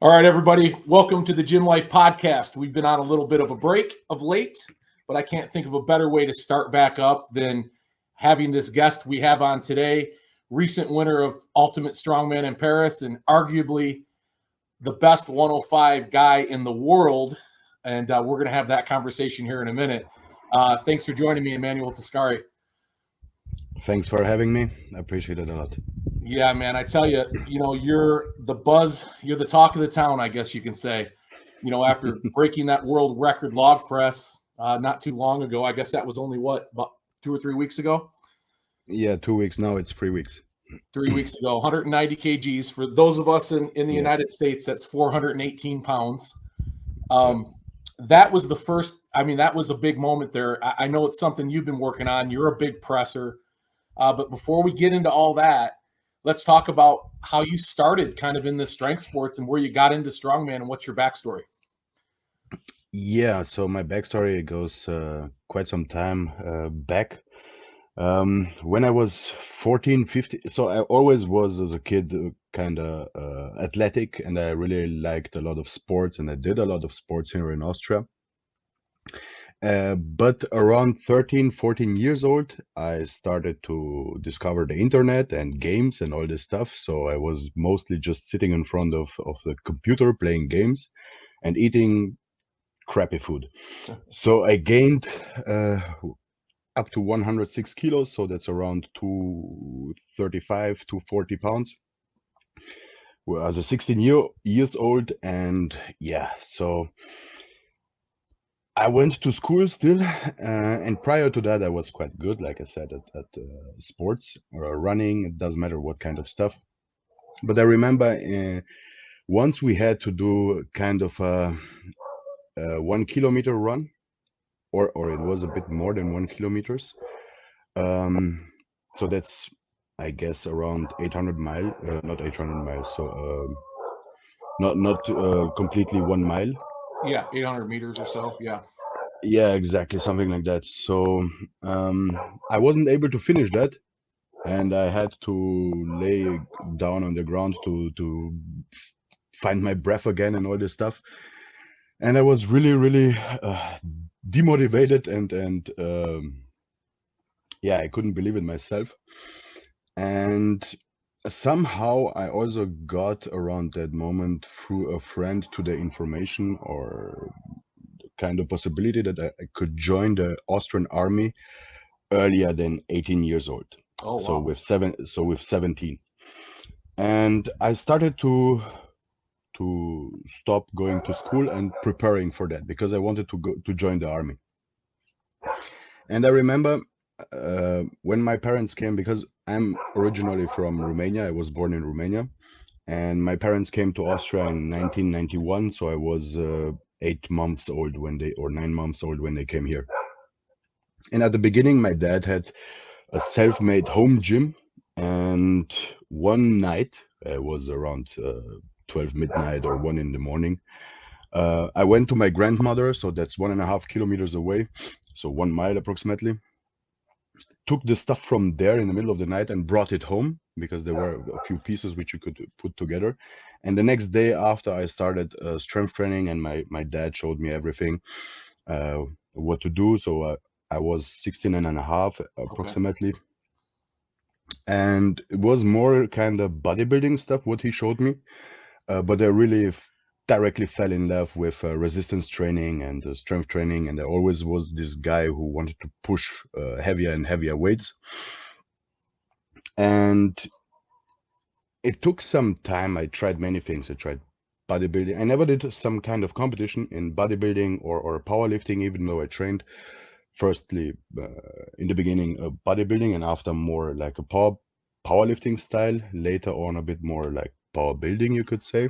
All right, everybody, welcome to the Gym Life Podcast. We've been on a little bit of a break of late, but I can't think of a better way to start back up than having this guest we have on today, recent winner of Ultimate Strongman in Paris, and arguably the best 105 guy in the world. And we're going to have that conversation here in a minute. Thanks for joining me, Emanuel Pescari. Thanks for having me. I appreciate it a lot. Yeah, man, I tell you, you're the buzz, you're the talk of the town, I guess you can say. After breaking that world record log press not too long ago, I guess that was only about 2 or 3 weeks ago. Yeah, 2 weeks now. It's 3 weeks. 3 weeks ago, 190 kgs. For those of us in the Yeah, United States, that's 418 pounds. yeah, That was the first, that was a big moment there. I know it's something you've been working on. You're a big presser. But before we get into all that, let's talk about how you started kind of in the strength sports and where you got into strongman and what's your backstory. yeah. So my backstory goes quite some time back. When I was 14, 15, so I always was as a kid kind of athletic, and I really liked a lot of sports, and I did a lot of sports here in Austria. But around 13, 14 years old, I started to discover the internet and games and all this stuff. So I was mostly just sitting in front of the computer playing games and eating crappy food. So I gained uh, up to 106 kilos. So that's around 235 to 40 pounds. Well, as a 16 years old. And yeah, so I went to school still, and prior to that, I was quite good, like I said, at sports or running. It doesn't matter what kind of stuff. But I remember once we had to do kind of a 1 kilometer run, or it was a bit more than 1 kilometers. Um, so that's, I guess, around 800 mile, not 800 miles, so not completely 1 mile. Yeah, 800 meters or so. Yeah. Yeah, exactly, something like that. So I wasn't able to finish that, and I had to lay down on the ground to find my breath again and all this stuff. And I was really demotivated, and yeah, I couldn't believe it myself. And somehow I also got around that moment through a friend to the information or kind of possibility that I could join the Austrian army earlier than 18 years old. Oh, So wow. with 17. And I started to stop going to school and preparing for that because I wanted to go to join the army. And I remember when my parents came, because I'm originally from Romania. I was born in Romania, and my parents came to Austria in 1991. So I was 8 months old when they, or 9 months old when they came here. And at the beginning, my dad had a self-made home gym, and one night, it was around 12 midnight or 1 in the morning, I went to my grandmother, so that's 1.5 kilometers away, so 1 mile approximately, took the stuff from there in the middle of the night and brought it home because there were a few pieces which you could put together. And the next day after, I started strength training, and my dad showed me everything, uh, what to do. So I was 16 and a half Okay. approximately, and it was more kind of bodybuilding stuff what he showed me, but I really directly fell in love with resistance training and strength training, and I always was this guy who wanted to push heavier and heavier weights. And it took some time. I tried many things. I tried bodybuilding. I never did some kind of competition in bodybuilding or powerlifting, even though I trained firstly in the beginning bodybuilding, and after more like a powerlifting style, later on a bit more like power building, you could say.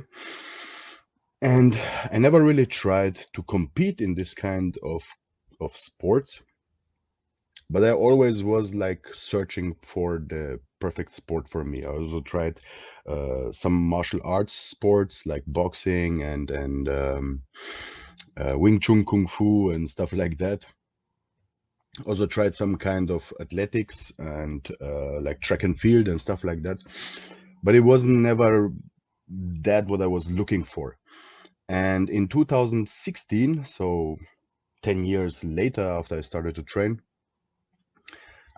And I never really tried to compete in this kind of sports, but I always was like searching for the perfect sport for me. I also tried some martial arts sports like boxing and Wing Chun Kung Fu and stuff like that. Also tried some kind of athletics and like track and field and stuff like that, but it wasn't never that what I was looking for. And in 2016, so 10 years later after I started to train,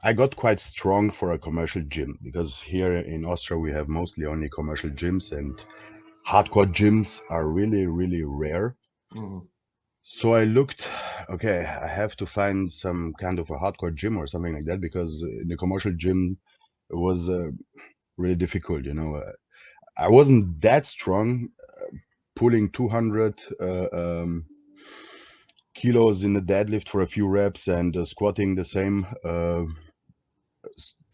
I got quite strong for a commercial gym, because here in Austria we have mostly only commercial gyms, and hardcore gyms are really, really rare. Mhm. So I looked, okay, I have to find some kind of a hardcore gym or something like that, because in the commercial gym it was really difficult, you know. I wasn't that strong, pulling 200 kilos in the deadlift for a few reps, and squatting the same.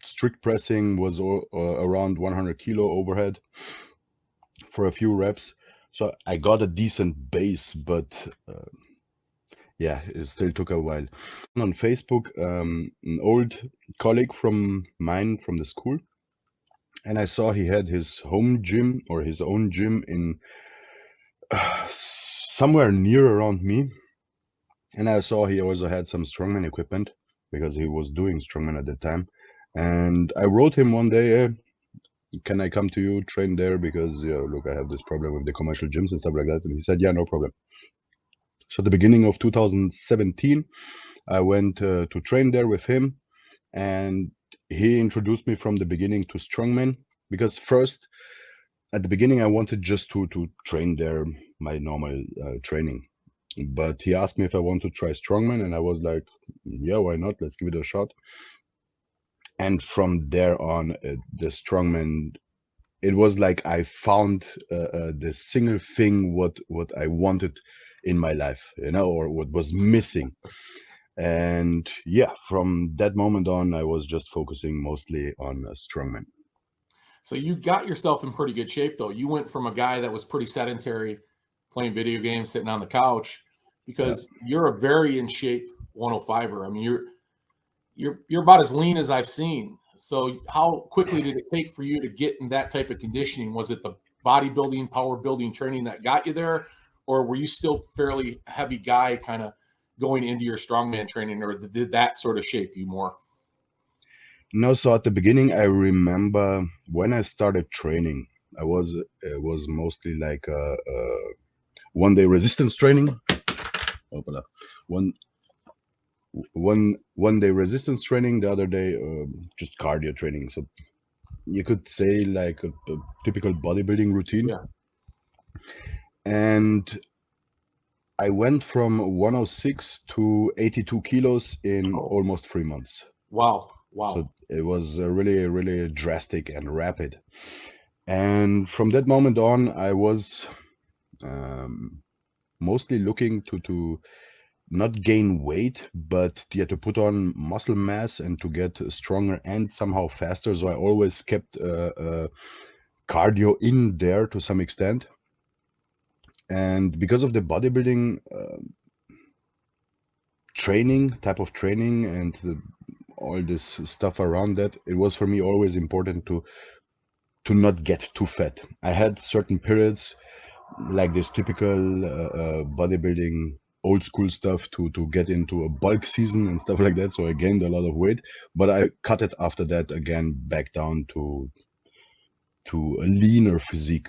Strict pressing was around 100 kilo overhead for a few reps. So I got a decent base, but yeah, it still took a while. On Facebook, an old colleague from mine from the school, and I saw he had his home gym or his own gym in somewhere near around me. And I saw he also had some strongman equipment, because he was doing strongman at the time. And I wrote him one day, "Hey, can I come to you, train there? Because, look, I have this problem with the commercial gyms and stuff like that." And he said, "Yeah, no problem." So at the beginning of 2017, I went to train there with him, and he introduced me from the beginning to strongman. Because first, at the beginning, I wanted just to train there, my normal training. But he asked me if I want to try strongman, and I was like, "Yeah, why not? Let's give it a shot." And from there on, the strongman, it was like I found the single thing what I wanted in my life, you know, or what was missing. And yeah, from that moment on, I was just focusing mostly on strongman. So you got yourself in pretty good shape, though. You went from a guy that was pretty sedentary, playing video games, sitting on the couch, Yeah. because you're a very in shape 105er. I mean, you're about as lean as I've seen. So how quickly did it take for you to get in that type of conditioning? Was it the bodybuilding, power building training that got you there, or were you still fairly heavy guy, kind of going into your strongman training, or did that sort of shape you more? No, so at the beginning, I remember when I started training, I was it was mostly like a 1 day resistance training. Opala. One 1 day resistance training, the other day just cardio training. So you could say like a typical bodybuilding routine. Yeah. And I went from 106 to 82 kilos in Oh, almost 3 months. wow, So wow. it was really, really drastic and rapid. And from that moment on, I was um, mostly looking to not gain weight, but yeah, to put on muscle mass and to get stronger and somehow faster. So I always kept cardio in there to some extent. And because of the bodybuilding training, type of training, and all this stuff around that, it was for me always important to not get too fat. I had certain periods like this typical bodybuilding old school stuff to get into a bulk season and stuff like that. So I gained a lot of weight, but I cut it after that again back down to a leaner physique.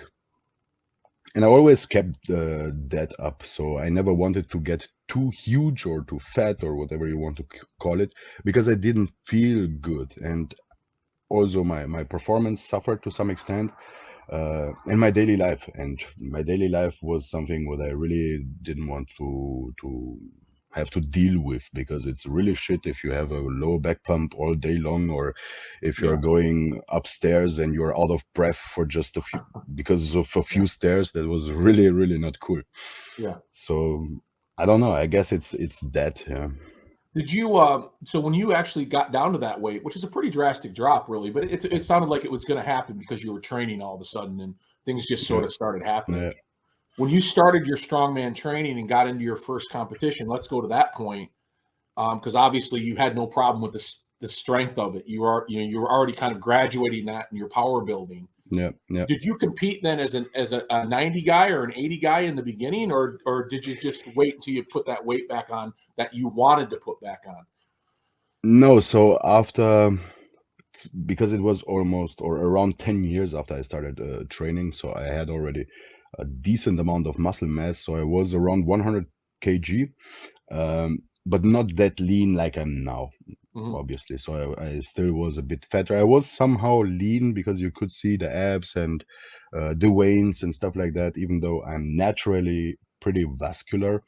And I always kept that up. So I never wanted to get too huge or too fat or whatever you want to call it, because I didn't feel good. And also my performance suffered to some extent in my daily life. And my daily life was something what I really didn't want to have to deal with, because it's really shit if you have a low back pump all day long, or if you're Yeah, going upstairs and you're out of breath for just a few because of a yeah, few stairs. That was really, really not cool. yeah. So I don't know, I guess it's that, yeah. Did you so when you actually got down to that weight, which is a pretty drastic drop really, but it sounded like it was going to happen because you were training all of a sudden and things just sort Yeah, of started happening. yeah. When you started your strongman training and got into your first competition, let's go to that point, because obviously you had no problem with the strength of it. You were already kind of graduating that in your power building. Yeah, yeah. Did you compete then as a 90 guy or an 80 guy in the beginning, or did you just wait until you put that weight back on that you wanted to put back on? No, so after because it was almost or around 10 years after I started training, so I had already a decent amount of muscle mass. So I was around 100 kg, but not that lean like I'm now, obviously. So I still was a bit fatter. I was somehow lean because you could see the abs and the veins and stuff like that, even though I'm naturally pretty vascular.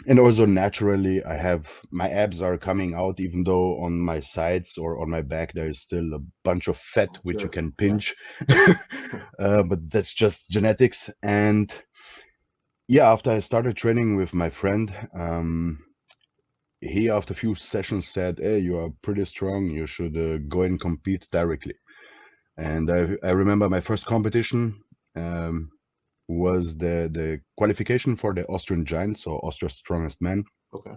And also naturally, I have my abs are coming out, even though on my sides or on my back there is still a bunch of fat which you can pinch. But that's just genetics. And yeah, after I started training with my friend, he after a few sessions said, "Hey, you are pretty strong. You should go and compete directly." And I remember my first competition was the qualification for the Austrian Giant, so Austria's Strongest Man. Okay.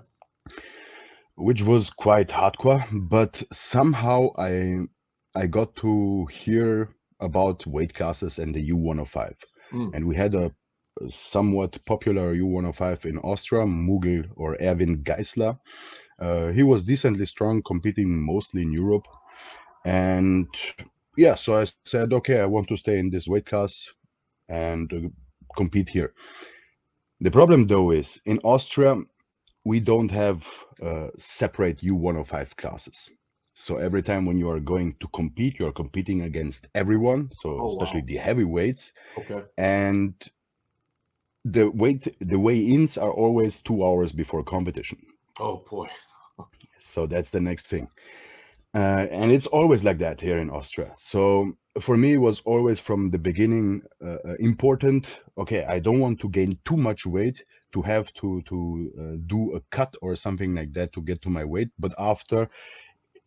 Which was quite hardcore, but somehow I got to hear about weight classes and the U105. And we had a somewhat popular U105 in Austria, Mughal or Erwin Geisler. He was decently strong, competing mostly in Europe. And yeah, so I said, okay, I want to stay in this weight class and compete here. The problem though is in Austria, we don't have separate U105 classes. So every time when you are going to compete, you are competing against everyone. So especially the heavyweights. Okay. And the weigh-ins are always 2 hours before competition. Oh boy. So that's the next thing. And it's always like that here in Austria. So for me, it was always from the beginning important. Okay, I don't want to gain too much weight to have to do a cut or something like that to get to my weight. But after,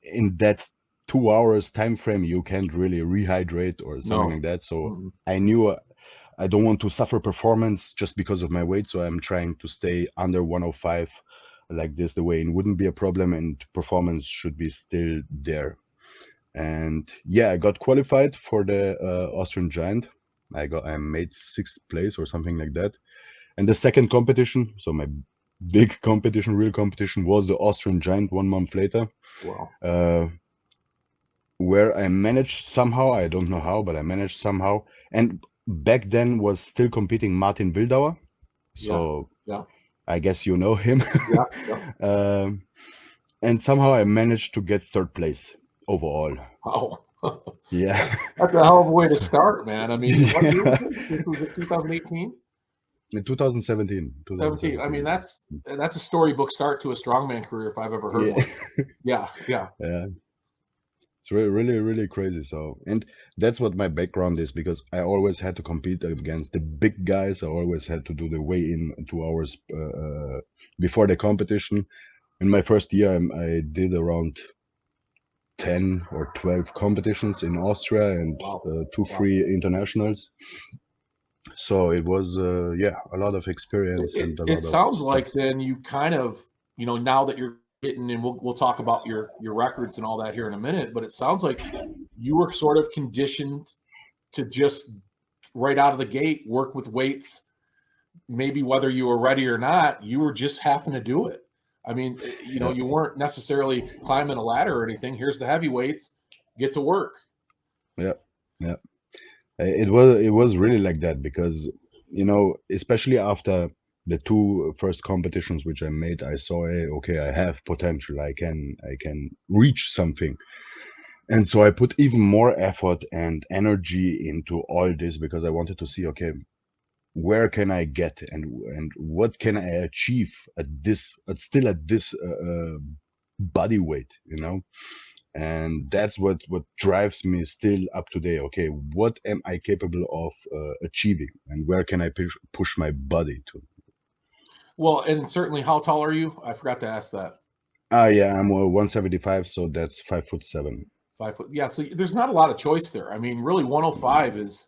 in that 2 hours time frame, you can't really rehydrate or something like that. So I knew I don't want to suffer performance just because of my weight. So I'm trying to stay under 105 like this. The weigh-in wouldn't be a problem and performance should be still there. And yeah, I got qualified for the Austrian Giant. I made 6th place or something like that. And the second competition, so my big competition, real competition, was the Austrian Giant 1 month later. Wow. Where I managed somehow, I don't know how, but I managed somehow. And back then was still competing Martin Wildauer. So yeah. I guess you know him. Yeah. And somehow I managed to get 3rd place overall. Wow. Yeah. That's a hell of a way to start, man. I mean, what year was it? This was it 2018? In 2017. 17. I mean, that's a storybook start to a strongman career if I've ever heard one. Yeah. Yeah. It's really, really crazy. So, and that's what my background is, because I always had to compete against the big guys. I always had to do the weigh-in 2 hours before the competition. In my first year, I did around 10 or 12 competitions in Austria and 2-3 internationals. So it was, a lot of experience and a lot of. It sounds like then you kind of, now that you're getting, and we'll talk about your records and all that here in a minute, but it sounds like you were sort of conditioned to just right out of the gate work with weights. Maybe whether you were ready or not, you were just having to do it. I mean, you weren't necessarily climbing a ladder or anything. Here's the heavyweights, get to work. Yeah. It was really like that, because especially after the 2 first competitions which I made, I saw, okay, I have potential. I can reach something. And so I put even more effort and energy into all this, because I wanted to see, okay, where can I get and what can I achieve at this body weight, and that's what drives me still up today. Okay, what am I capable of achieving, and where can I push my body to? Well, and certainly, how tall are you? I forgot to ask that. Yeah, I'm 175, so that's 5'7". 5 foot. Yeah, so there's not a lot of choice there. I mean, really, 105 is.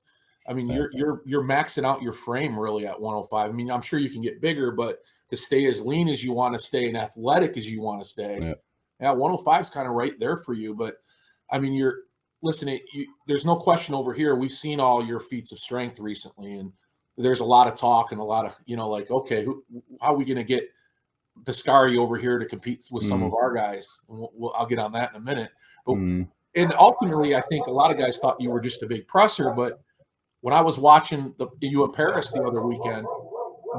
I mean, you're maxing out your frame really at 105. I mean, I'm sure you can get bigger, but to stay as lean as you want to stay and athletic as you want to stay, 105 is kind of right there for you. But I mean, there's no question over here. We've seen all your feats of strength recently, and there's a lot of talk and a lot of, okay, how are we going to get Pescari over here to compete with some mm, of our guys. And I'll get on that in a minute. But mm. and ultimately, I think a lot of guys thought you were just a big presser. But when I was watching you in Paris the other weekend,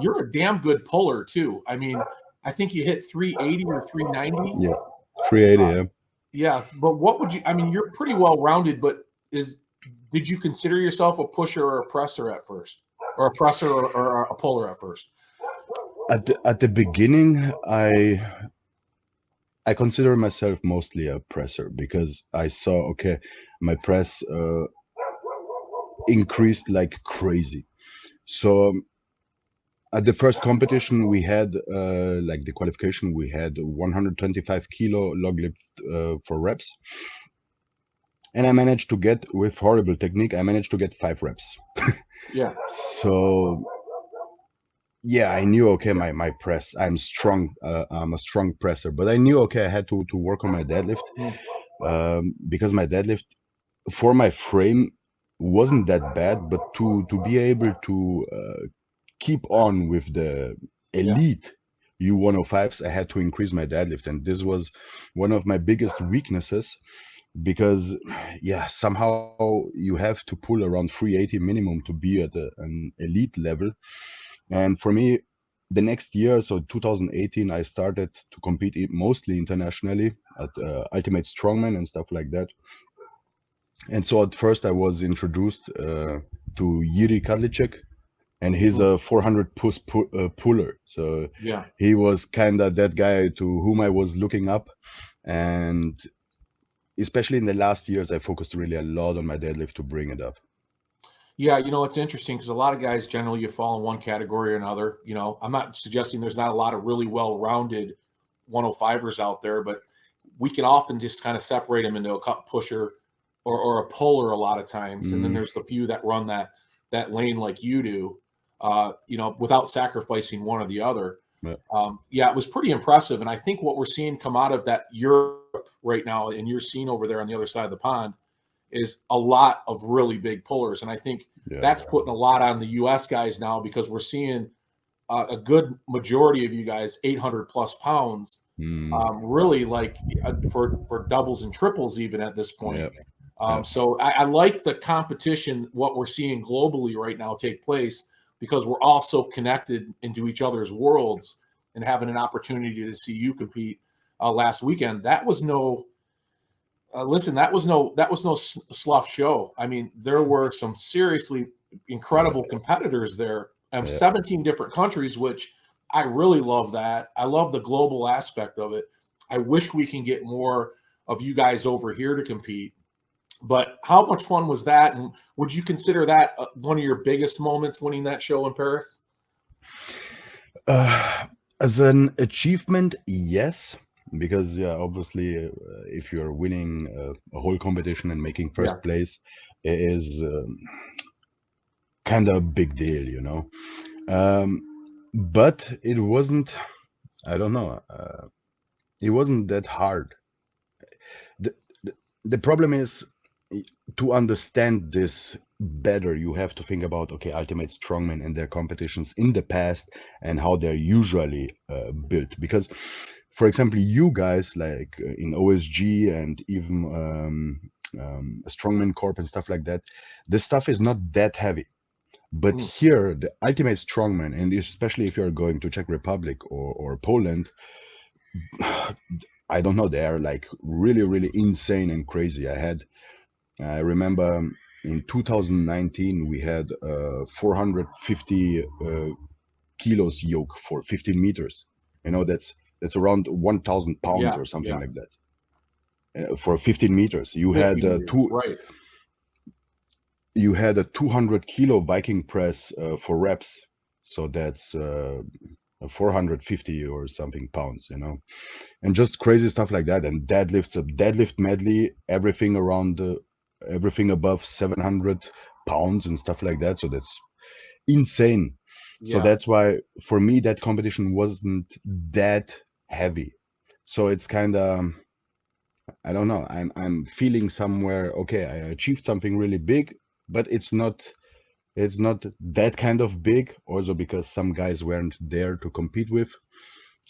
you're a damn good puller too. I mean, I think you hit 380 or 390. Yeah, 380. Yeah. Yeah, but what would you? I mean, you're pretty well rounded. But did you consider yourself a pusher or a presser at first, or a presser or a puller at first? At the beginning, I consider myself mostly a presser because I saw, okay, my press increased like crazy. So at the first competition we had, like the qualification, we had 125 kilo log lift for reps, and I managed to get, with horrible technique, I managed to get 5 reps. Yeah, So yeah, I knew, okay, my press, I'm strong, I'm a strong presser, but I knew, okay, I had to work on my deadlift, mm, because my deadlift for my frame wasn't that bad, but to be able to keep on with the yeah, elite U105s, I had to increase my deadlift, and this was one of my biggest weaknesses, because yeah, somehow you have to pull around 380 minimum to be at an elite level. And for me, the next year, so 2018, I started to compete mostly internationally at Ultimate Strongman and stuff like that. And so at first I was introduced to Yuri Kadlicek, and he's mm, a 400 puller. So yeah. he was kind of that guy to whom I was looking up. And especially in the last years, I focused really a lot on my deadlift to bring it up. Yeah, it's interesting because a lot of guys generally you fall in one category or another. I'm not suggesting there's not a lot of really well-rounded 105ers out there, but we can often just kind of separate them into a cut pusher or a puller a lot of times. And then Mm, there's the few that run that lane like you do, without sacrificing one or the other. yeah, Yeah, it was pretty impressive. And I think what we're seeing come out of that Europe right now, and you're seeing over there on the other side of the pond, is a lot of really big pullers. And I think yeah. that's putting a lot on the U.S. guys now because we're seeing a good majority of you guys 800 plus pounds, Mm, really like for doubles and triples even at this point. yeah, yeah, So I like the competition, what we're seeing globally right now take place because we're all so connected into each other's worlds and having an opportunity to see you compete last weekend. That was no listen, that was no slough show. I mean, there were some seriously incredible yeah, competitors there of yeah. 17 different countries, which I really love that. I love the global aspect of it. I wish we can get more of you guys over here to compete. But how much fun was that? And would you consider that one of your biggest moments winning that show in Paris? Uh, as an achievement, yes, because yeah, obviously, if you're winning a whole competition and making Yeah. first place, it is kind of a big deal, you know. Um, but it wasn't. I don't know. It wasn't that hard. The, the the problem is, to understand this better, you have to think about, okay, ultimate strongmen and their competitions in the past and how they're usually built. Because, for example, you guys like in OSG and even Strongman Corp and stuff like that, this stuff is not that heavy. But Mm, here, the ultimate strongman, and especially if you're going to Czech Republic or Poland, I don't know, they are like really, really insane and crazy. I remember in 2019 we had 450 kilos yoke for 15 meters. You know, that's around 1,000 pounds yeah. or something Yeah. like that. For 15 meters, 50 meters. Right. you had a 200 kilo Viking press for reps, so that's 450 or something pounds. You know, and just crazy stuff like that. And deadlifts, a deadlift medley, everything around everything above 700 pounds and stuff like that. So that's insane. So Yeah. that's why for me that competition wasn't that heavy. So it's kind of, I don't know, I'm feeling somewhere, okay, I achieved something really big, but it's not that kind of big, also because some guys weren't there to compete with.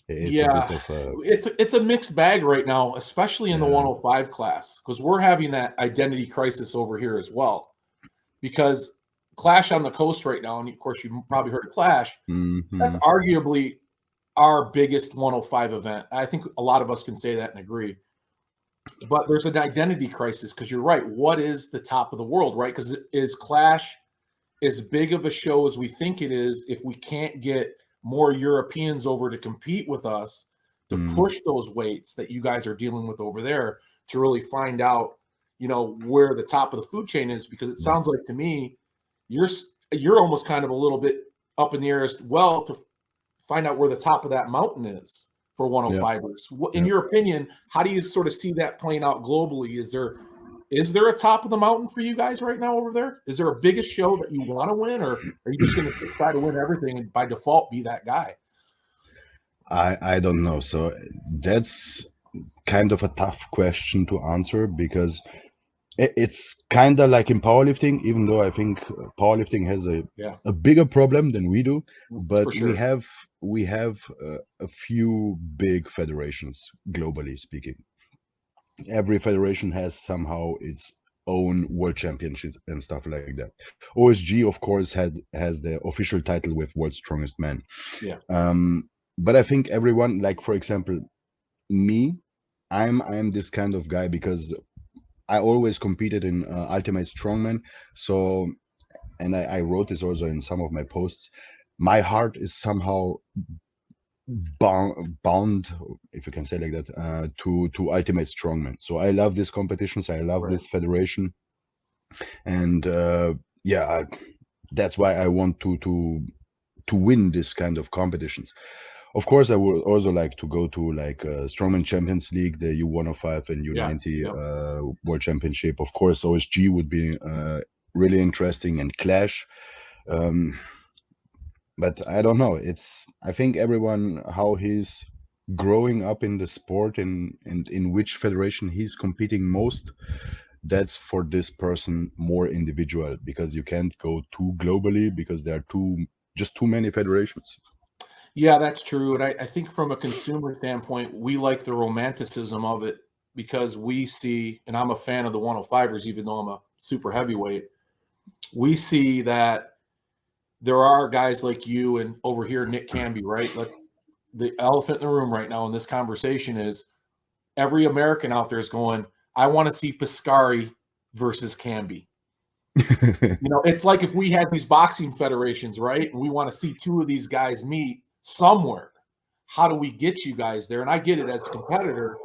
It's a Yeah, bit of a it's a mixed bag right now, especially in the yeah. 105 class, because we're having that identity crisis over here as well. Because Clash on the Coast right now, and of course you probably heard of Clash, that's Hmm. arguably our biggest 105 event. I think a lot of us can say that and agree. But there's an identity crisis because you're right. What is the top of the world, right? Because is Clash as big of a show as we think it is if we can't get more Europeans over to compete with us to Mm, push those weights that you guys are dealing with over there to really find out, where the top of the food chain is? Because it mm, sounds like to me you're almost kind of a little bit up in the air as well to find out where the top of that mountain is for yeah, 105ers. In yeah. your opinion, how do you sort of see that playing out globally? Is there a top of the mountain for you guys right now over there? Is there a biggest show that you want to win, or are you just going to try to win everything and by default be that guy? I don't know. So that's kind of a tough question to answer because it's kind of like in powerlifting, even though I think powerlifting has Yeah, a bigger problem than we do, but for sure. we have a few big federations globally speaking. Every federation has somehow its own world championships and stuff like that. OSG, of course, has the official title with World's Strongest Man. Yeah, But I think everyone, like for example, me, I'm this kind of guy because I always competed in Ultimate Strongman. So, and I wrote this also in some of my posts. My heart is somehow bound, if you can say like that, to Ultimate Strongman. So I love these competitions. I love right. this federation, and yeah, that's why I want to win this kind of competitions. Of course, I would also like to go to like Strongman Champions League, the U105 and Yeah, U90 yep. World Championship. Of course, OSG would be really interesting and Clash. Um, but I don't know. I think everyone how he's growing up in the sport and in which federation he's competing most. That's for this person more individual because you can't go too globally because there are too many federations. Yeah, that's true. And I think from a consumer standpoint, we like the romanticism of it because we see, and I'm a fan of the 105ers, even though I'm a super heavyweight. We see that there are guys like you and over here, Nick Canby, right? The elephant in the room right now in this conversation is every American out there is going, I want to see Pescari versus Canby. It's like if we had these boxing federations, right? And we want to see two of these guys meet somewhere. How do we get you guys there? And I get it as a competitor.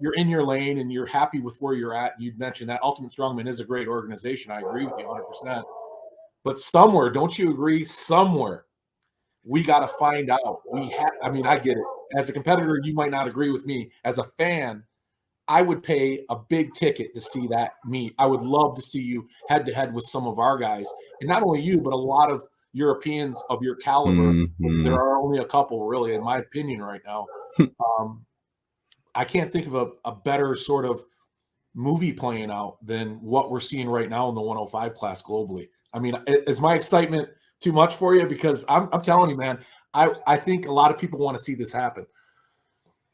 You're in your lane and you're happy with where you're at. You'd mentioned that Ultimate Strongman is a great organization. I agree with you 100%. But somewhere, don't you agree? Somewhere we got to find out. I mean, I get it. As a competitor, you might not agree with me. As a fan, I would pay a big ticket to see that meet. I would love to see you head to head with some of our guys. And not only you, but a lot of Europeans of your caliber. There Mhm. are only a couple, really, in my opinion, right now. Um, I can't think of a better sort of movie playing out than what we're seeing right now in the 105 class globally. I mean, is my excitement too much for you? Because I'm telling you, man, I think a lot of people want to see this happen.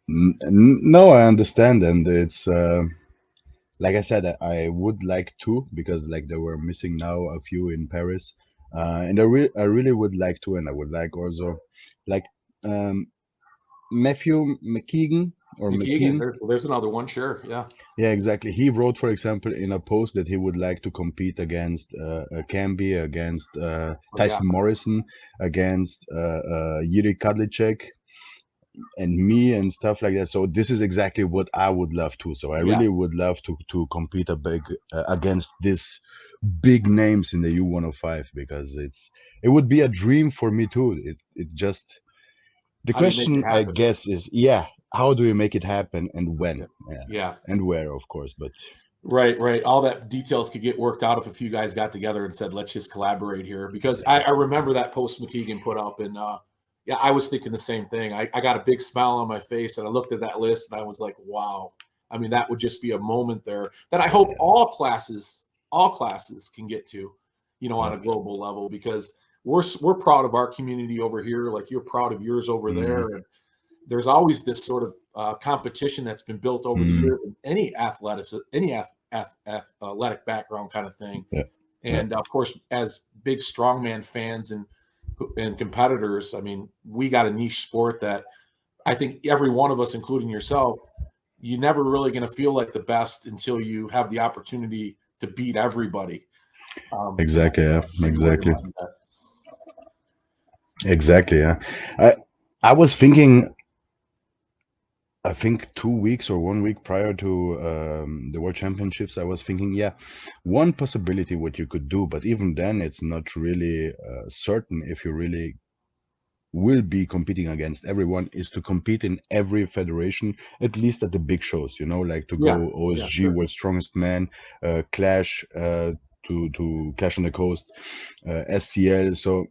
No, I understand, and it's like I said, I would like to because like they were missing now a few in Paris, and I really would like to, and I would like also like um, Matthew McKeegan or McKeegan, McKean. there's another one. Sure. Yeah. Yeah, exactly. He wrote, for example, in a post that he would like to compete against Camby, against Oh, yeah. Tyson Morrison, against Yuri Kadlicek, and me and stuff like that. So this is exactly what I would love to. So I Yeah. really would love to compete a big against this big names in the U105 because it would be a dream for me too. It just the How do you make it question I happen? guess is yeah, how do you make it happen and when? Yeah. Yeah. Yeah. And where, of course, but Right, right. All that details could get worked out if a few guys got together and said, "Let's just collaborate here." Because I exactly. remember that post McKeegan put up, and yeah, I was thinking the same thing. I got a big smile on my face, and I looked at that list, and I was like, "Wow!" I mean, that would just be a moment there that I hope Yeah, all classes can get to, on yeah. a global level, because we're proud of our community over here, like you're proud of yours over Mhm. there, there's always this sort of competition that's been built over the Mm, years in any athletic background kind of thing. yeah, yeah, And of course, as big strongman fans and competitors, I mean, we got a niche sport that I think every one of us, including yourself, you're never really going to feel like the best until you have the opportunity to beat everybody. And exactly. Yeah, the only way to exactly, do that. exactly. Yeah, I I was thinking. I think 2 weeks or 1 week prior to the World Championships, I was thinking, yeah, one possibility what you could do, but even then, it's not really certain if you really will be competing against everyone, is to compete in every federation, at least at the big shows, like to Yeah, go yeah, OSG, sure. World Strongest Man, Clash, to Clash on the Coast, SCL, so,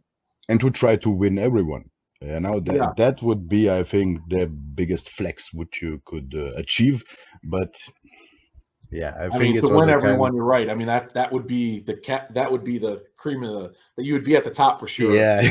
and to try to win everyone. Now Yeah. that would be, I think, the biggest flex which you could achieve. But yeah, I I think mean, to it's win also kind everyone, you're right. I mean, that would be that would be the cream of the that you would be at the top for sure. yeah.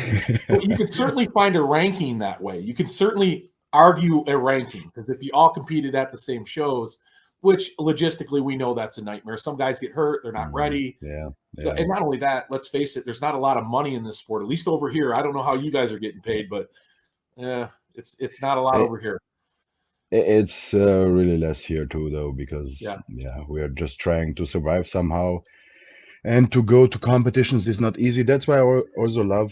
But you could certainly find a ranking that way. You could certainly argue a ranking because if you all competed at the same shows, which logistically we know that's a nightmare. Some guys get hurt, they're not ready. Yeah, yeah. And not only that, let's face it, there's not a lot of money in this sport, at least over here. I don't know how you guys are getting paid, but it's not a lot It, over here. it's really less here too, though, because Yeah, yeah, we are just trying to survive somehow. And to go to competitions is not easy. That's why I also love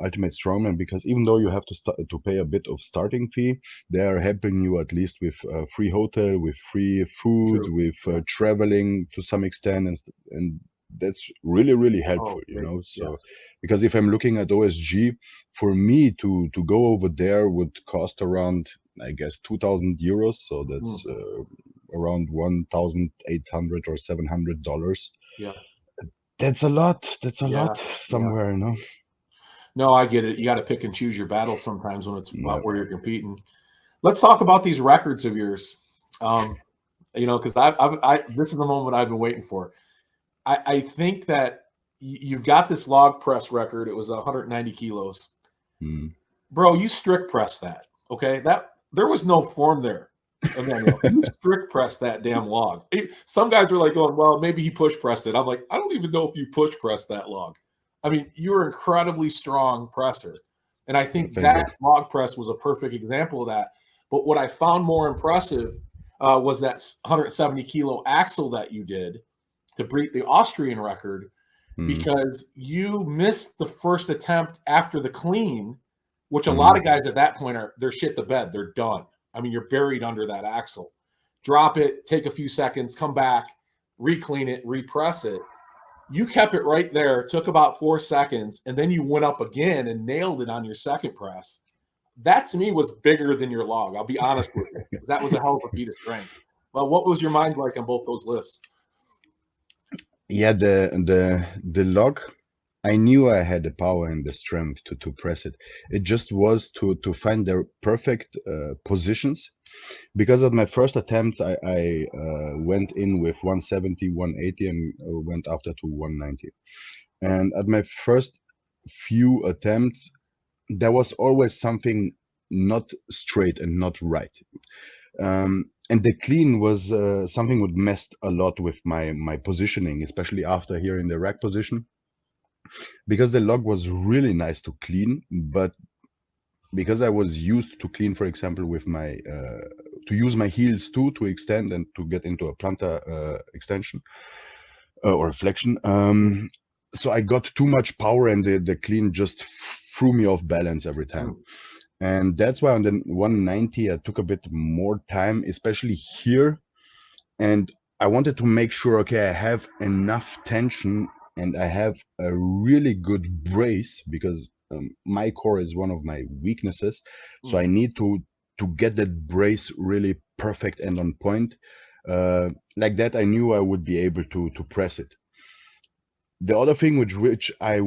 Ultimate Strongman, because even though you have to pay a bit of starting fee, they are helping you at least with free hotel, with free food, true. with Yeah. traveling to some extent, and that's really really helpful, Oh, great. Yeah. So because if I'm looking at OSG, for me to go over there would cost around, I guess, 2,000 euros. So that's Mm. around 1,800 or $700. Yeah. That's a lot. That's a Yeah. lot Yeah. somewhere. No, I get it. You got to pick and choose your battles sometimes when it's Yeah. about where you're competing. Let's talk about these records of yours. Um, because this is the moment I've been waiting for. I think that you've got this log press record. It was 190 kilos, Mm. bro. You strict press that. Okay, that there was no form there, Emmanuel. You strict press that damn log. Some guys were like going, well, maybe he push pressed it. I'm like, I don't even know if you push pressed that log. I mean, you're an incredibly strong presser. And I think Thank you. that log press was a perfect example of that. But what I found more impressive was that 170 kilo axle that you did to beat the Austrian record, Mm. because you missed the first attempt after the clean, which a lot Mm. of guys at that point they're shit the bed. They're done. I mean, you're buried under that axle. Drop it, take a few seconds, come back, re-clean it, repress it. You kept it right there, took about 4 seconds, and then you went up again and nailed it on your second press. That to me was bigger than your log. I'll be honest with you. That was a hell of a feat of strength. Well, what was your mind like on both those lifts? Yeah, the log. I knew I had the power and the strength to press it. It just was to find the perfect positions. Because of my first attempts, I went in with 170, 180, and went after to 190. And at my first few attempts, there was always something not straight and not right. And the clean was something would messed a lot with my positioning, especially after here in the rack position, because the log was really nice to clean, but because I was used to clean, for example, with my to use my heels too to extend and to get into a plantar extension or flexion. So I got too much power, and the clean just threw me off balance every time. Mm, And that's why on the 190 I took a bit more time, especially here. And I wanted to make sure, okay, I have enough tension and I have a really good brace, because my core is one of my weaknesses. So mm, I need to get that brace really perfect and on point. Like that, I knew I would be able to press it. The other thing with which I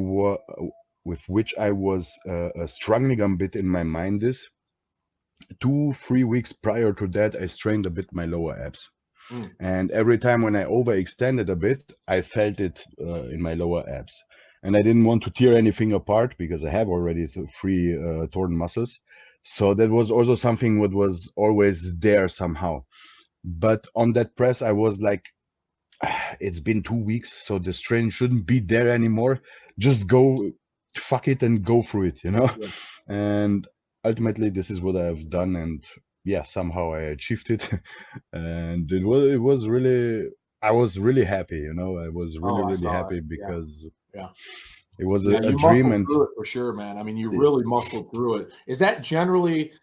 was struggling a bit in my mind is 2 3 weeks prior to that, I strained a bit my lower abs. mm. And every time when I overextended a bit, I felt it in my lower abs. And I didn't want to tear anything apart because I have already three torn muscles. So that was also something what was always there somehow. But on that press, I was like, it's been 2 weeks, so the strain shouldn't be there anymore. Just go, fuck it, and go through it, you know. Yeah. And ultimately, this is what I've done, and yeah, somehow I achieved it, and it was really. I was really happy, you know. I was really Oh, I really saw it. happy Yeah. because Yeah. it was Yeah, a you dream, muscled and through it for sure, man. I mean, you the- really muscled through it. Is that generally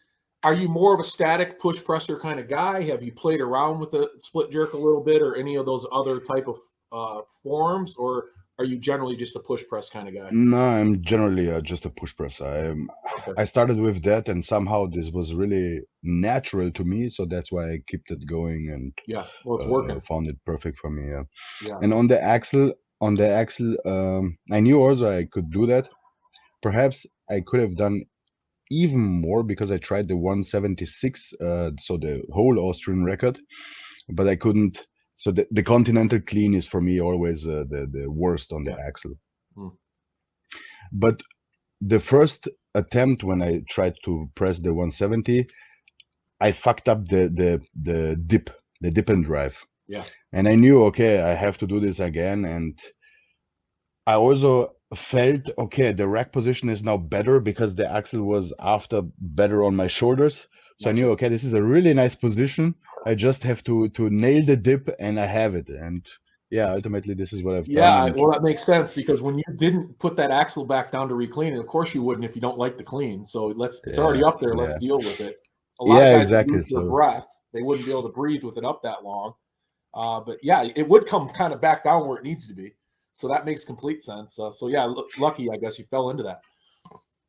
are you more of a static push presser kind of guy? Have you played around with the split jerk a little bit or any of those other type of forms, or are you generally just a push press kind of guy? no, I'm generally just a push press. Okay. I started with that, and somehow this was really natural to me, so that's why I kept it going and Yeah. Well, it's working. found it perfect for me. Yeah. Yeah. And on the axle, I knew also I could do that. Perhaps I could have done even more because I tried the 176, so the whole Austrian record, but I couldn't. So the continental clean is for me always the worst on the Yeah. axle. Mm. But the first attempt when I tried to press the 170, I fucked up the dip and drive, Yeah. and I knew okay, I have to do this again, and I also felt okay, the rack position is now better because the axle was after better on my shoulders. So I Gotcha. knew okay, this is a really nice position. I just have to nail the dip and I have it. And yeah, ultimately this is what I've done. Yeah, And well, that makes sense because when you didn't put that axle back down to reclean it, of course you wouldn't if you don't like the clean. So it's yeah, already up there. Let's yeah, deal with it. A lot of yeah, guys would exactly. lose their So breath. They wouldn't be able to breathe with it up that long. But yeah, it would come kind of back down where it needs to be. So that makes complete sense. So yeah, lucky I guess you fell into that.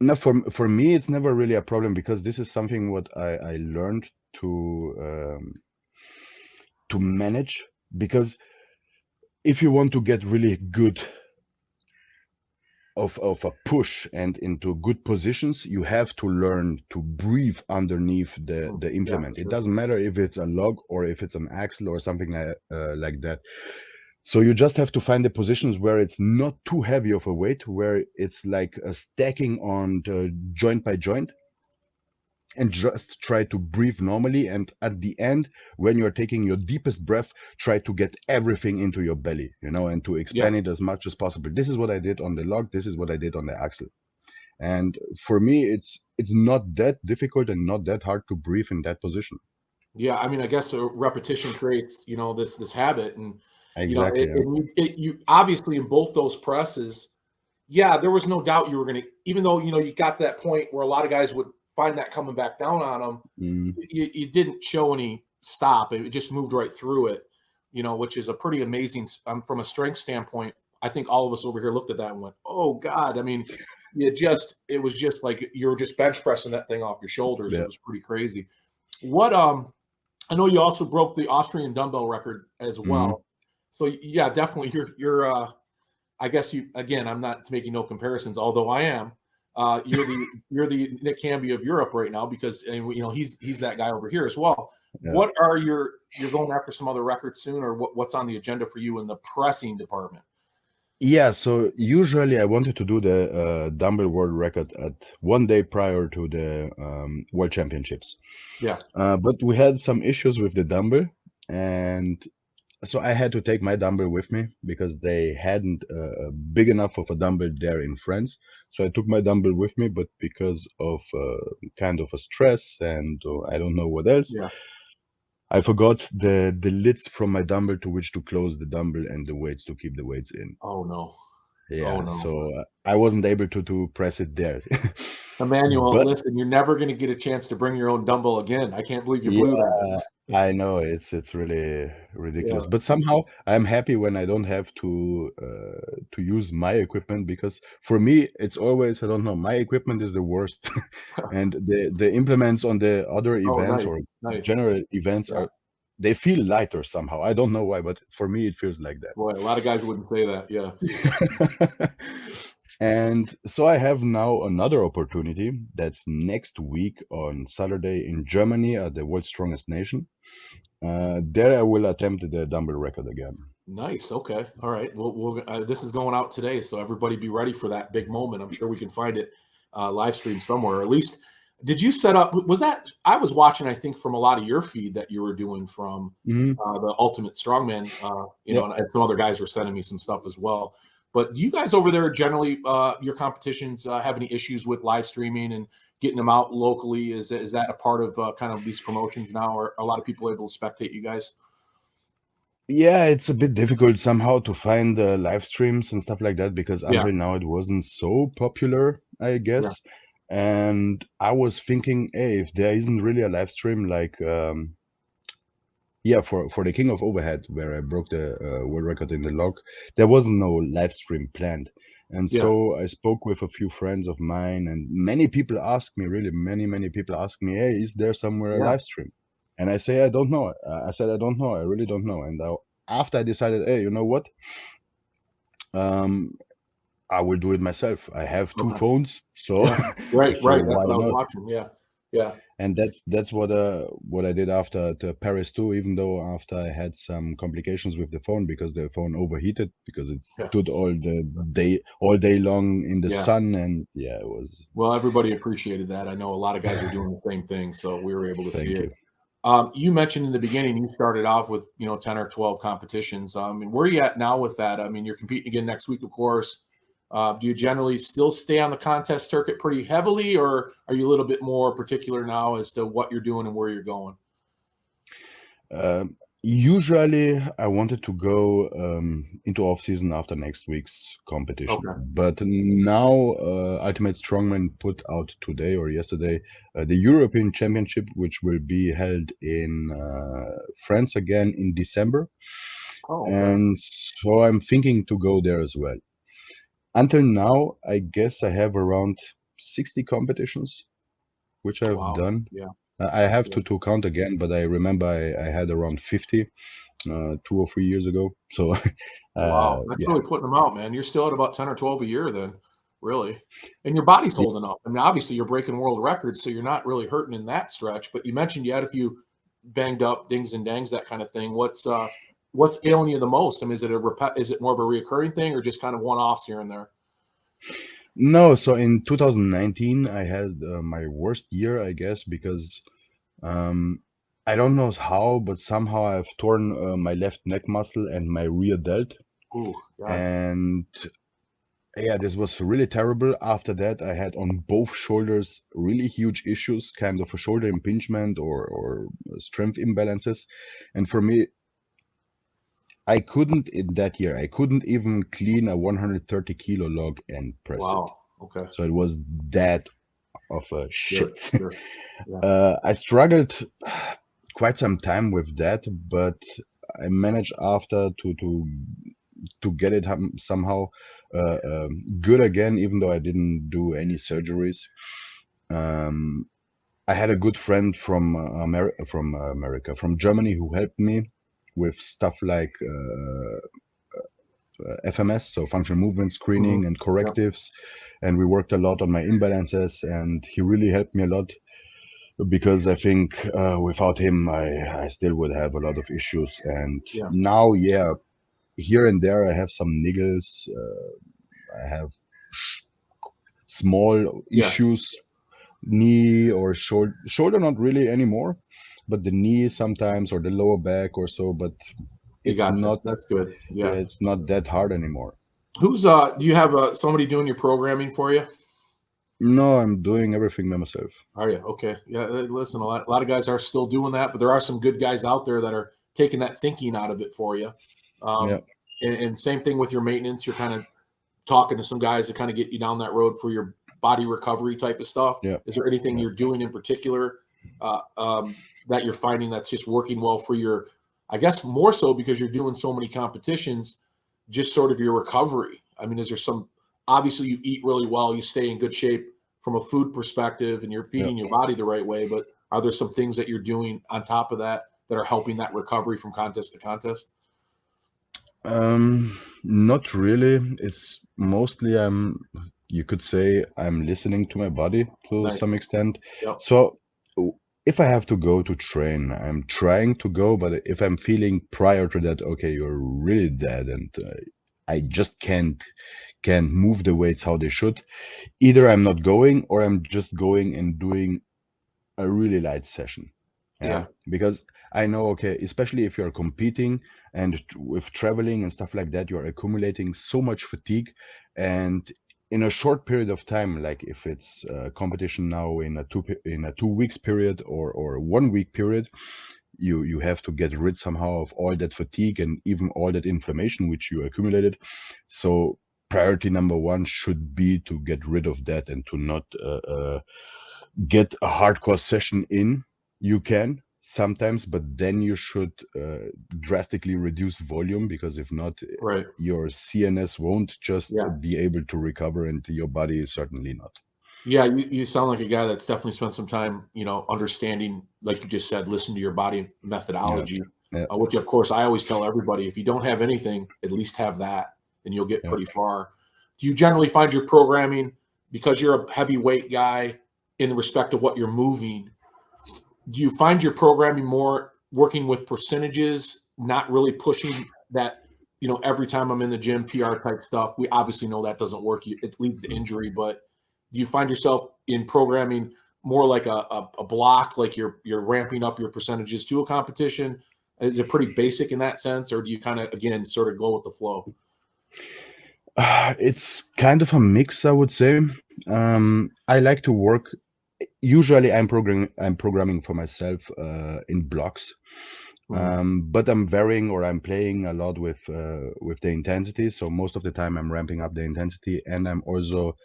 no, for me it's never really a problem because this is something what I learned to um, to manage because if you want to get really good of a push and into good positions, you have to learn to breathe underneath the Yeah, for implement. It sure. doesn't matter if it's a log or if it's an axle or something like that. So you just have to find the positions where it's not too heavy of a weight, where it's like a stacking on the joint by joint, and just try to breathe normally. And at the end, when you're taking your deepest breath, try to get everything into your belly, you know, and to Yeah. expand it as much as possible. This is what I did on the log. This is what I did on the axle. And for me, it's not that difficult and not that hard to breathe in that position. Yeah, I mean, I guess a repetition creates, this habit, and Exactly. Yeah. you obviously in both those presses, yeah, there was no doubt you were going to, even though you got to that point where a lot of guys would find that coming back down on them, Mm, you didn't show any stop. It just moved right through it, which is a pretty amazing from a strength standpoint. I think all of us over here looked at that and went, "Oh God!" I mean, it was just like you were just bench pressing that thing off your shoulders. It yeah. was pretty crazy. What I know you also broke the Austrian dumbbell record as Mm, well. So yeah, definitely you're I guess again, I'm not making no comparisons, although I am. You're the Nick Camby of Europe right now because he's that guy over here as well. yeah. What are you're going after some other records soon, or what's on the agenda for you in the pressing department? Yeah, so usually I wanted to do the dumbbell world record at 1 day prior to the world championships. Yeah, But we had some issues with the dumbbell, and so I had to take my dumbbell with me because they hadn't big enough of a dumbbell there in France. So I took my dumbbell with me, but because of kind of a stress and I don't know what else, yeah. I forgot the lids from my dumbbell to which to close the dumbbell and the weights to keep the weights in. Oh no, oh Yeah, no. so I wasn't able to press it there. Emmanuel, But listen, you're never going to get a chance to bring your own dumbbell again. I can't believe you yeah, blew that. I know it's really ridiculous, Yeah. but somehow I'm happy when I don't have to use my equipment because for me it's always I don't know my equipment is the worst, and the implements on the other Oh, events or nice, nice. general events Yeah. are they feel lighter somehow. I don't know why, but for me it feels like Boy, a lot of guys wouldn't say that. Yeah. that. And so I have now another opportunity that's next week on Saturday in Germany at the World's Strongest Nation. There I will attempt the dumbbell record again. Nice. Okay. All right. This is going out today, so everybody be ready for that big moment. I'm sure we can find it live stream somewhere, or at least Did you set up? Was that I was watching? I think from a lot of your feed that you were doing from Hmm. the Ultimate Strongman. Yeah. And some other guys were sending me some stuff as well. But do you guys over there generally your competitions have any issues with live streaming and getting them out locally? Is that a part of kind of these promotions now? Or are a lot of people able to spectate you guys? Yeah, it's a bit difficult somehow to find live streams and stuff like that because Yeah, until now it wasn't so popular, I yeah, guess. And I was thinking, hey, if there isn't really a live stream like yeah, for the King of Overhead, where I broke the world record in the log, there wasn't no live stream planned. And yeah, so I spoke with a few friends of mine, and many people ask me, really, many people ask me, hey, is there somewhere a yeah. live stream? And I say, I don't know. I said, I don't know. I really don't know. And after I decided, hey, you know what? Um, I will do it myself. I have two Okay. phones, so Yeah. Right, so right. That's why what I was not? watching. Yeah, yeah, And that's what I did after the Paris too. Even though after I had some complications with the phone because the phone overheated because it yeah, stood all day long in the yeah. sun, and yeah, it was. Well, everybody appreciated that. I know a lot of guys were doing the same thing, so we were able to see Thank it. you. You mentioned in the beginning you started off with 10 or 12 competitions. And where are you at now with that? I mean, you're competing again next week, of course. Do you generally still stay on the contest circuit pretty heavily, or are you a little bit more particular now as to what you're doing and where you're going? Usually, I wanted to go into off season after next week's competition, Okay. but now Ultimate Strongman put out today or yesterday the European Championship, which will be held in France again in December, Oh, okay. and so I'm thinking to go there as well. Until now, I guess I have around 60 competitions, which I've Wow. done. Yeah. I have Yeah. to count again, but I remember I had around 50 2 or 3 years ago. So, Wow. That's yeah, really putting them out, man. You're still at about 10 or 12 a year then, really. And your body's y- holding up. I mean, obviously you're breaking world records, so you're not really hurting in that stretch. But you mentioned you had a few banged up dings and dangs, that kind of thing. What's ailing you the most? I mean, is it more of a reoccurring thing or just kind of one offs here and there? no. So in 2019, I had my worst year, I guess, because um, I don't know how, but somehow I've torn my left neck muscle and my rear delt, Ooh, God. and yeah, this was really terrible. After that, I had on both shoulders really huge issues, kind of a shoulder impingement or strength imbalances, and for me, I couldn't in that year. I couldn't even clean a 130 kilo log and press it. Wow. Okay. So it was that of a Sure. shit. Sure. Yeah. I struggled quite some time with that, but I managed after to get it somehow good again, even though I didn't do any surgeries. Um, I had a good friend from America, from Germany, who helped me with stuff like FMS, so functional movement Hmm. screening and Yeah. correctives, and we worked a lot on my imbalances, and he really helped me a lot because I think without him, I still would have a lot of issues. And Yeah. now, yeah, here and there, I have some niggles. I have small Yeah. issues, knee or shoulder, not really anymore, but the knee sometimes or the lower back or so. But You it's gotcha. not, That's good. yeah, Yeah. it's not that hard anymore. Do you have somebody doing your programming for you? No, I'm doing everything by myself. Are you? Okay. Yeah. Listen, a lot of guys are still doing that, but there are some good guys out there that are taking that thinking out of it for you. Yeah, Um, and same thing with your maintenance. You're kind of talking to some guys to kind of get you down that road for your body recovery type of stuff. yeah, Is there anything yeah. you're doing in particular that you're finding that's just working well for your, I guess more so because you're doing so many competitions, just sort of your recovery? I mean, is there some, obviously you eat really well, you stay in good shape from a food perspective and you're Yeah. feeding your body the right way, but are there some things that you're doing on top of that that are helping that recovery from contest to contest? Not really. It's mostly you could say I'm listening to my body to Nice. some extent. Yep. So if I have to go to train, I'm trying to go, but if I'm feeling prior to that, okay, you're really dead and I just can't move the weights how they should, either I'm not going or I'm just going and doing a really light session. Yeah, Yeah. because I know, okay, especially if you're competing and with traveling and stuff like that, you're accumulating so much fatigue, and in a short period of time, like if it's a competition now in a 2 weeks period or 1 week period, you have to get rid somehow of all that fatigue and even all that inflammation which you accumulated. So priority number one should be to get rid of that and to not get a hardcore session in. You can sometimes, but then you should drastically reduce volume, because if not, Right. your CNS won't just Yeah. be able to recover, and your body is certainly not. Yeah, you sound like a guy that's definitely spent some time, understanding, like you just said, listen to your body Yeah, methodology, yeah, which of course I always tell everybody, if you don't have anything, at least have that, and you'll get yeah. pretty far. Do you generally find your programming, because you're a heavyweight guy, in respect of what you're moving? Do you find your programming more working with percentages, not really pushing that, every time I'm in the gym, PR type stuff? We obviously know that doesn't work. It leads to Mm. injury, but do you find yourself in programming more like a block, like you're ramping up your percentages to a competition? Is it pretty basic in that sense, or do you kind of, again, sort of go with the flow? It's kind of a mix, I would say. I like to work. Usually, I'm programming for myself in blocks. Mhm. But I'm varying, or I'm playing a lot with the intensity. So most of the time I'm ramping up the intensity, and I'm also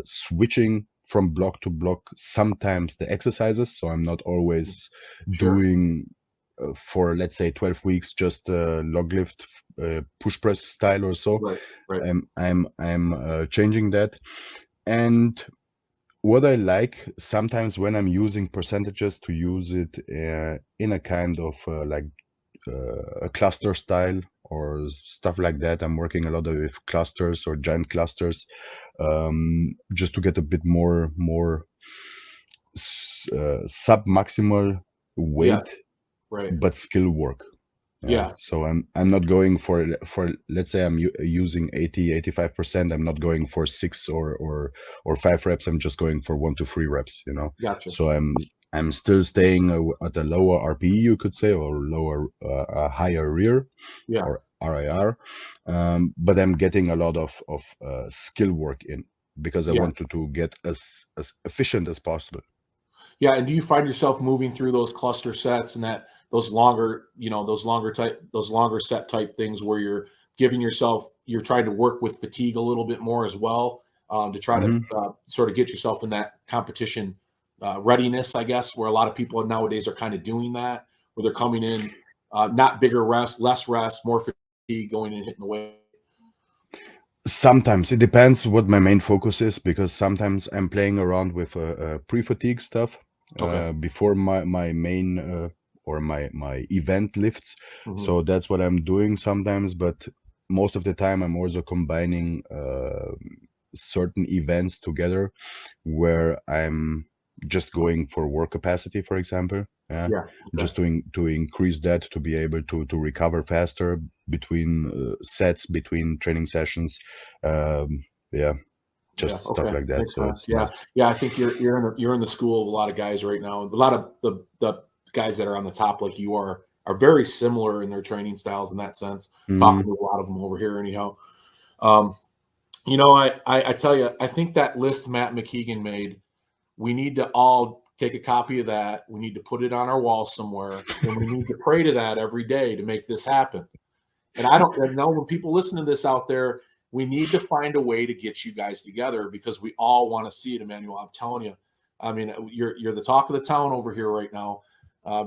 switching from block to block, sometimes the exercises. So I'm not always Sure. doing for, let's say, 12 weeks just log lift, push press style or so. Right. Right. I'm changing that. And what I like sometimes when I'm using percentages, to use it in a kind of like a cluster style or stuff like that. I'm working a lot with clusters or giant clusters, just to get a bit more sub-maximal Yeah. weight, Right. but skill work. Yeah. Yeah. So I'm not going for, let's say I'm using 80-85%. I'm not going for 6 or 5 reps. I'm just going for 1 to 3 reps. Gotcha. So I'm still staying at a lower RPE, you could say, or lower a higher rear, Yeah. or RIR. But I'm getting a lot of skill work in, because I Yeah. wanted to get as efficient as possible. Yeah, and do you find yourself moving through those cluster sets and that those longer set type things where you're trying to work with fatigue a little bit more as well, to try to Hmm. sort of get yourself in that competition readiness, I guess, where a lot of people nowadays are kind of doing that, where they're coming in, not bigger rest, less rest, more fatigue, going and hitting the weight. Sometimes it depends what my main focus is, because sometimes I'm playing around with pre-fatigue stuff Okay. before my main or my event lifts. Hmm. So that's what I'm doing sometimes, but most of the time I'm also combining certain events together, where I'm just going for work capacity, for example. Yeah, Yeah. Okay. just to increase that, to be able to recover faster between sets, between training sessions. Yeah, Yeah. just stuff Okay. like that. Makes So sense. it's Yeah. not. Yeah. I think you're in the school of a lot of guys right now. A lot of the guys that are on the top, like you are very similar in their training styles in that sense. Talking Mm, to a lot of them over here, anyhow. Um, I tell you, I think that list Matt McKeegan made, we need to all take a copy of that. We need to put it on our wall somewhere, and we need to pray to that every day to make this happen. And I don't know, when people listen to this out there, we need to find a way to get you guys together, because we all want to see it, Emmanuel. I'm telling you. I mean, you're the talk of the town over here right now,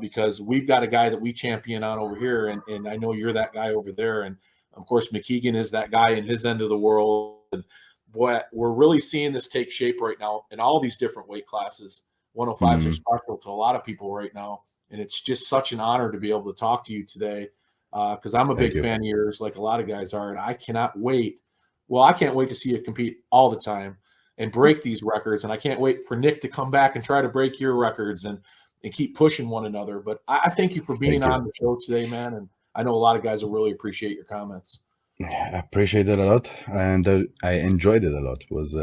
because we've got a guy that we champion on over here, and I know you're that guy over there, and of course McKeegan is that guy in his end of the world. And boy, we're really seeing this take shape right now in all these different weight classes. 105s are mm, special to a lot of people right now, and it's just such an honor to be able to talk to you today, because I'm a thank big you. fan of yours, like a lot of guys are, and I cannot wait. Well, I can't wait to see you compete all the time and break these records, and I can't wait for Nick to come back and try to break your records and keep pushing one another. But I thank you for being Thank you. on the show today, man, and I know a lot of guys will really appreciate your comments. I appreciate it a lot, and I enjoyed it a lot. It was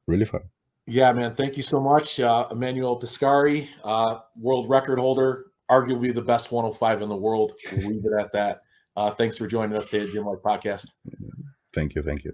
really fun. Yeah, man. Thank you so much. Emanuel Pescari, world record holder, arguably the best 105 in the world. We'll leave it at that. Thanks for joining us here at Gym Life Podcast. Thank you.